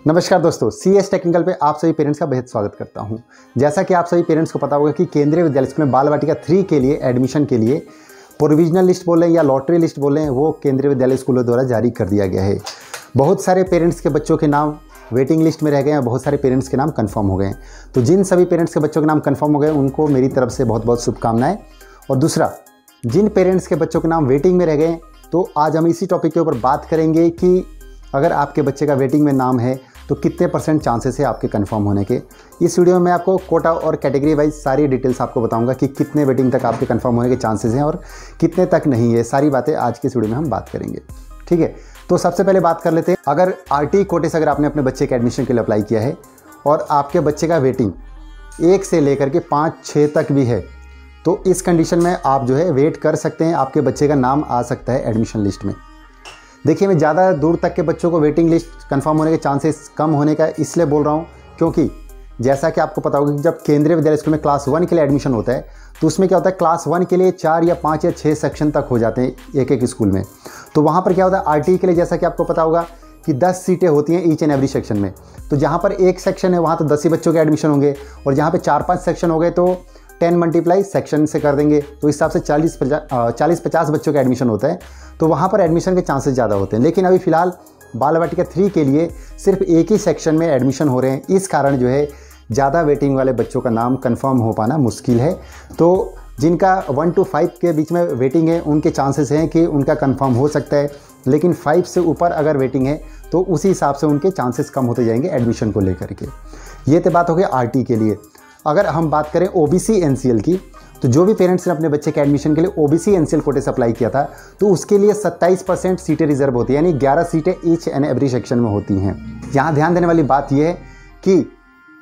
नमस्कार दोस्तों, CS technical पे आप सभी पेरेंट्स का बेहद स्वागत करता हूं। जैसा कि आप सभी पेरेंट्स को पता होगा कि केंद्रीय विद्यालय स्कूल में बाल वाटिका 3 के लिए एडमिशन के लिए प्रोविजनल लिस्ट बोलें या लॉटरी लिस्ट बोलें, वो केंद्रीय विद्यालय स्कूलों द्वारा जारी कर दिया गया है। बहुत सारे पेरेंट्स के बच्चों के नाम वेटिंग लिस्ट में रह गए हैं, बहुत सारे पेरेंट्स के नाम कन्फर्म हो गए हैं। तो जिन सभी पेरेंट्स के बच्चों के नाम कन्फर्म हो गए उनको मेरी तरफ से बहुत बहुत शुभकामनाएं। और दूसरा, जिन पेरेंट्स के बच्चों के नाम वेटिंग में रह गए तो आज हम इसी टॉपिक के ऊपर बात करेंगे कि अगर आपके बच्चे का वेटिंग में नाम है तो कितने % चांसेस है आपके कंफर्म होने के। इस वीडियो में मैं आपको कोटा और कैटेगरी वाइज सारी डिटेल्स आपको बताऊंगा कि कितने वेटिंग तक आपके कंफर्म होने के चांसेस हैं और कितने तक नहीं है। सारी बातें आज की इस वीडियो में हम बात करेंगे, ठीक है। तो सबसे पहले बात कर लेते हैं, अगर RT कोटे से अगर आपने अपने बच्चे के एडमिशन के लिए अप्लाई किया है और आपके बच्चे का वेटिंग 1 से लेकर के 5-6 तक भी है तो इस कंडीशन में आप जो है वेट कर सकते हैं, आपके बच्चे का नाम आ सकता है एडमिशन लिस्ट में। देखिए, मैं ज़्यादा दूर तक के बच्चों को वेटिंग लिस्ट कंफर्म होने के चांसेस कम होने का इसलिए बोल रहा हूँ क्योंकि जैसा कि आपको पता होगा कि जब केंद्रीय विद्यालय स्कूल में क्लास 1 के लिए एडमिशन होता है तो उसमें क्या होता है, क्लास 1 के लिए 4 या 5 या 6 सेक्शन तक हो जाते हैं एक स्कूल में। तो वहाँ पर क्या होता है, RT के लिए जैसा कि आपको पता होगा कि 10 सीटें होती हैं ईच एंड एवरी सेक्शन में। तो जहाँ पर एक सेक्शन है वहाँ तो 10 ही बच्चों के एडमिशन होंगे और जहाँ पर 4-5 सेक्शन हो गए तो 10 मल्टीप्लाई सेक्शन से कर देंगे, तो इस हिसाब से 40-50 बच्चों का एडमिशन होता है। तो वहाँ पर एडमिशन के चांसेस ज़्यादा होते हैं। लेकिन अभी फ़िलहाल बाल वाटिका 3 के लिए सिर्फ एक ही सेक्शन में एडमिशन हो रहे हैं, इस कारण जो है ज़्यादा वेटिंग वाले बच्चों का नाम कंफर्म हो पाना मुश्किल है। तो जिनका 1 to 5 के बीच में वेटिंग है उनके चांसेस हैं कि उनका कंफर्म हो सकता है, लेकिन 5 से ऊपर अगर वेटिंग है तो उसी हिसाब से उनके चांसेस कम होते जाएंगे एडमिशन को लेकर के। ये तो बात हो गई RT के लिए। अगर हम बात करें OBC NCL की, तो जो भी पेरेंट्स ने अपने बच्चे के एडमिशन के लिए OBC NCL कोटे से अप्लाई किया था तो उसके लिए 27% सीटें रिजर्व होती हैं, यानी 11 सीटें ईच एंड एवरी सेक्शन में होती हैं। यहाँ ध्यान देने वाली बात यह है कि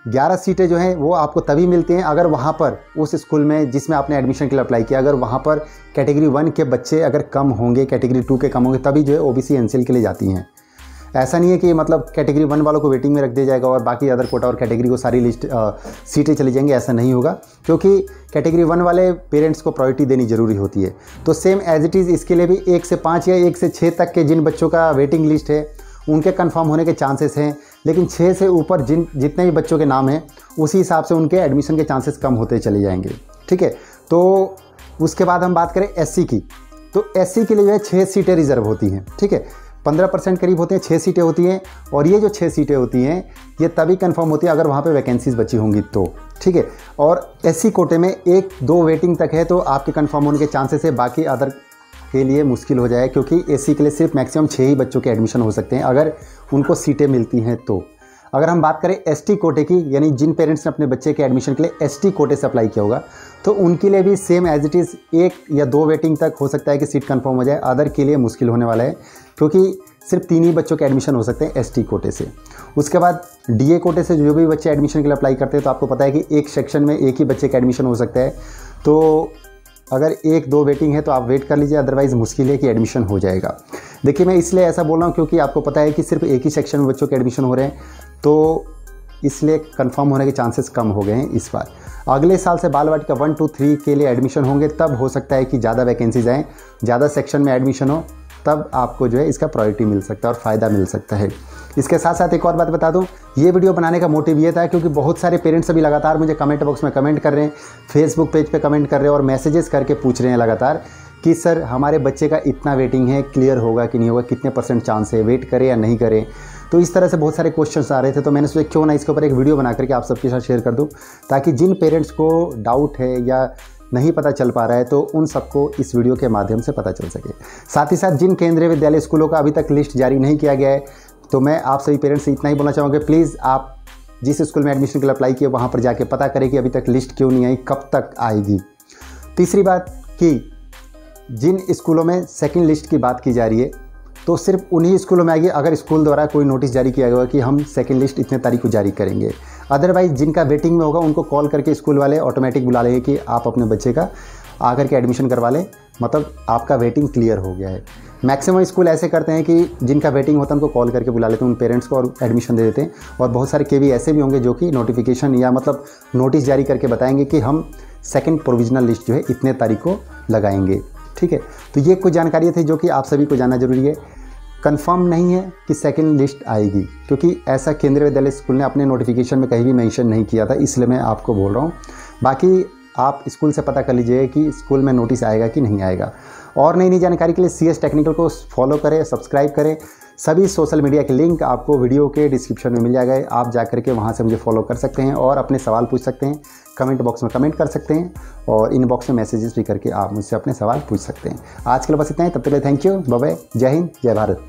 11 सीटें जो हैं वो आपको तभी मिलती हैं अगर वहाँ पर उस स्कूल में जिसमें आपने एडमिशन के लिए अप्लाई किया, अगर वहाँ पर कैटेगरी 1 के बच्चे अगर कम होंगे, कैटेगरी 2 के कम होंगे, तभी जो है OBC NCL के लिए जाती हैं। ऐसा नहीं है कि मतलब कैटेगरी 1 वालों को वेटिंग में रख दिया जाएगा और बाकी अदर कोटा और कैटेगरी को सारी लिस्ट सीटें चली जाएंगी, ऐसा नहीं होगा, क्योंकि कैटेगरी 1 वाले पेरेंट्स को प्रायोरिटी देनी जरूरी होती है। तो सेम एज इट इज़ इसके लिए भी 1 से 5 या 1 से 6 तक के जिन बच्चों का वेटिंग लिस्ट है उनके कंफर्म होने के चांसेस हैं, लेकिन 6 से ऊपर जितने भी बच्चों के नाम हैं उसी हिसाब से उनके एडमिशन के चांसेस कम होते चले जाएंगे, ठीक है। तो उसके बाद हम बात करें SC की, तो SC के लिए जो है 6 सीटें रिजर्व होती हैं, ठीक है। 15% करीब होते हैं, 6 सीटें होती हैं और ये जो 6 सीटें होती हैं ये तभी कंफर्म होती है अगर वहाँ पे वैकेंसीज बची होंगी तो, ठीक है। और SC कोटे में 1-2 वेटिंग तक है तो आपके कंफर्म होने के चांसेस है, बाकी अदर के लिए मुश्किल हो जाए, क्योंकि SC के लिए सिर्फ मैक्सिमम 6 ही बच्चों के एडमिशन हो सकते हैं अगर उनको सीटें मिलती हैं तो। अगर हम बात करें ST कोटे की, यानी जिन पेरेंट्स ने अपने बच्चे के एडमिशन के लिए ST कोटे से अप्लाई किया होगा तो उनके लिए भी सेम एज इट इज़ 1 या 2 वेटिंग तक हो सकता है कि सीट कंफर्म हो जाए, अदर के लिए मुश्किल होने वाला है क्योंकि सिर्फ 3 ही बच्चों के एडमिशन हो सकते हैं ST कोटे से। उसके बाद DA कोटे से जो भी बच्चे एडमिशन के लिए अप्लाई करते हैं तो आपको पता है कि एक सेक्शन में एक ही बच्चे का एडमिशन हो सकता है। तो अगर 1-2 वेटिंग है तो आप वेट कर लीजिए, अदरवाइज़ मुश्किल है कि एडमिशन हो जाएगा। देखिए, मैं इसलिए ऐसा बोल रहा हूँ क्योंकि आपको पता है कि सिर्फ एक ही सेक्शन में बच्चों के एडमिशन हो रहे हैं, तो इसलिए कंफर्म होने के चांसेस कम हो गए हैं इस बार। अगले साल से बाल वाटिका 1 to 3 के लिए एडमिशन होंगे, तब हो सकता है कि ज़्यादा वैकेंसीज आएँ, ज़्यादा सेक्शन में एडमिशन हो, तब आपको जो है इसका प्रायोरिटी मिल सकता है और फ़ायदा मिल सकता है। इसके साथ साथ एक और बात बता दूं, ये वीडियो बनाने का मोटिव ये था क्योंकि बहुत सारे पेरेंट्स अभी लगातार मुझे कमेंट बॉक्स में कमेंट कर रहे हैं, फेसबुक पेज पे कमेंट कर रहे हैं और मैसेजेस करके पूछ रहे हैं लगातार कि सर हमारे बच्चे का इतना वेटिंग है, क्लियर होगा कि नहीं होगा, कितने % चांस है, वेट करें या नहीं करें। तो इस तरह से बहुत सारे क्वेश्चंस आ रहे थे, तो मैंने सोचा क्यों ना इसके ऊपर एक वीडियो बना करके आप सबके साथ शेयर कर दूँ, ताकि जिन पेरेंट्स को डाउट है या नहीं पता चल पा रहा है तो उन सबको इस वीडियो के माध्यम से पता चल सके। साथ ही साथ जिन केंद्रीय विद्यालय स्कूलों का अभी तक लिस्ट जारी नहीं किया गया है तो मैं आप सभी पेरेंट्स से इतना ही बोलना चाहूँगा, प्लीज़ आप जिस स्कूल में एडमिशन के लिए अप्लाई किए वहाँ पर जाके पता करें कि अभी तक लिस्ट क्यों नहीं आई, कब तक आएगी। तीसरी बात कि जिन स्कूलों में सेकंड लिस्ट की बात की जा रही है तो सिर्फ उन्हीं स्कूलों में आएगी अगर स्कूल द्वारा कोई नोटिस जारी किया गया कि हम सेकंड लिस्ट इतने तारीख को जारी करेंगे। अदरवाइज़ जिनका वेटिंग में होगा उनको कॉल करके स्कूल वाले ऑटोमेटिक बुला लेंगे कि आप अपने बच्चे का आकर के एडमिशन करवा लें, मतलब आपका वेटिंग क्लियर हो गया है। मैक्सिमम स्कूल ऐसे करते हैं कि जिनका वेटिंग होता है उनको कॉल करके बुला लेते हैं उन पेरेंट्स को और एडमिशन दे देते हैं। और बहुत सारे केवी ऐसे भी होंगे जो कि नोटिफिकेशन या मतलब नोटिस जारी करके बताएंगे कि हम सेकंड प्रोविजनल लिस्ट जो है इतने तारीख को लगाएंगे। ठीक है, तो ये कुछ जानकारी थी जो कि आप सभी को जानना जरूरी है। कंफर्म नहीं है कि सेकंड लिस्ट आएगी, क्योंकि ऐसा केंद्रीय विद्यालय स्कूल ने अपने नोटिफिकेशन में कहीं भी मेंशन नहीं किया था, इसलिए मैं आपको बोल रहा हूँ। बाकी आप स्कूल से पता कर लीजिए कि स्कूल में नोटिस आएगा कि नहीं आएगा। और नई नई जानकारी के लिए CS टेक्निकल को फॉलो करें, सब्सक्राइब करें। सभी सोशल मीडिया के लिंक आपको वीडियो के डिस्क्रिप्शन में मिल जाएगा, आप जा करके वहाँ से मुझे फॉलो कर सकते हैं और अपने सवाल पूछ सकते हैं। कमेंट बॉक्स में कमेंट कर सकते हैं और इनबॉक्स में मैसेजेस भी करके आप मुझसे अपने सवाल पूछ सकते हैं। आज के लिए बस इतना ही, तब तक के लिए थैंक यू, बाय बाय, जय हिंद, जय भारत।